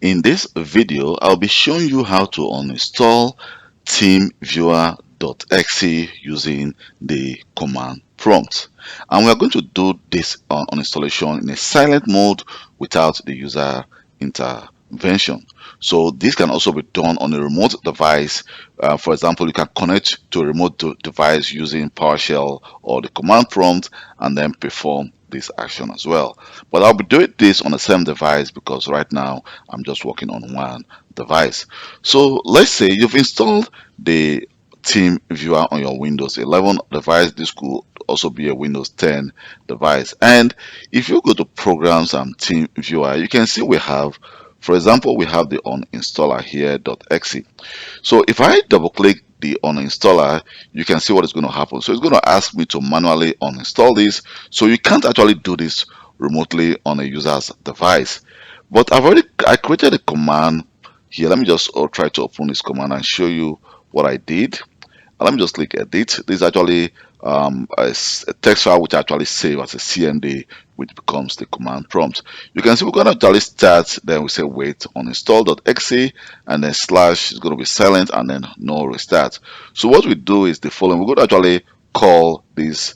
In this video, I'll be showing you how to uninstall TeamViewer.exe using the command prompt. And we're going to do this on installation in a silent mode without the user intervention. So this can also be done on a remote device. For example, you can connect to a remote device using PowerShell or the command prompt and then perform this action as well. But I'll be doing this on the same device because right now I'm just working on one device. So let's say you've installed the TeamViewer on your Windows 11 device. This could also be a Windows 10 device. And if you go to Programs and TeamViewer, you can see we have, for example, we have the uninstaller here.exe. So if I double click the uninstaller, you can see what is going to happen. So it's going to ask me to manually uninstall this. So you can't actually do this remotely on a user's device. But I created a command here. Let me just try to open this command and show you what I did. Let me just click edit. This is actually a text file which I actually save as a CMD, which becomes the command prompt. You can see we're going to actually start, then we say wait uninstall.exe, and then slash is going to be silent, and then no restart. So what we do is the following. We're going to actually call this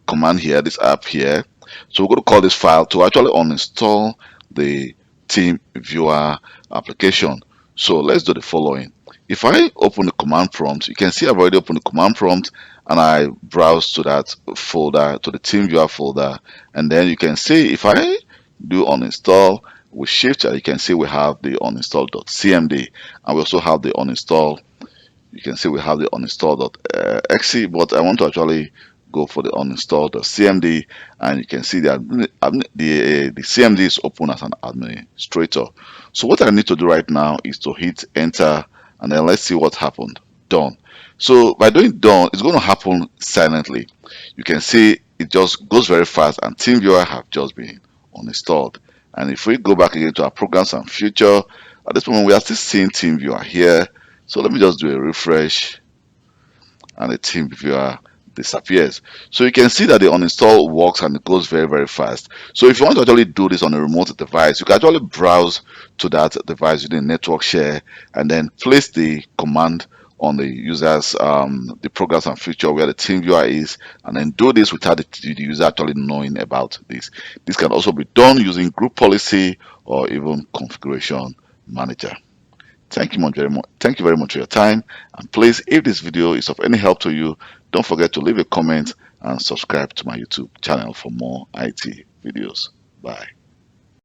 command here, this app here. So we're going to call this file to actually uninstall the TeamViewer application. So let's do the following. If I open the command prompt, you can see I've already opened the command prompt and I browse to that folder, to the TeamViewer folder, and then you can see if I do uninstall with shift, you can see we have the uninstall.cmd, and we also have the uninstall. You can see we have the uninstall.exe, but I want to actually go for the uninstall.cmd, and you can see that the CMD is open as an administrator. So what I need to do right now is to hit enter, and then let's see what happened. Done. So by doing done, it's going to happen silently. You can see it just goes very fast, and TeamViewer have just been uninstalled. And if we go back again to our programs and future, at this moment we are still seeing TeamViewer here. So let me just do a refresh, and the TeamViewer disappears. So you can see that the uninstall works and it goes very, very fast. So if you want to actually do this on a remote device, you can actually browse to that device using network share and then place the command on the user's the programs and feature where the TeamViewer is, and then do this without the user actually knowing about this. This can also be done using group policy or even configuration manager. Thank you very much for your time. And please, if this video is of any help to you, don't forget to leave a comment and subscribe to my YouTube channel for more IT videos. Bye.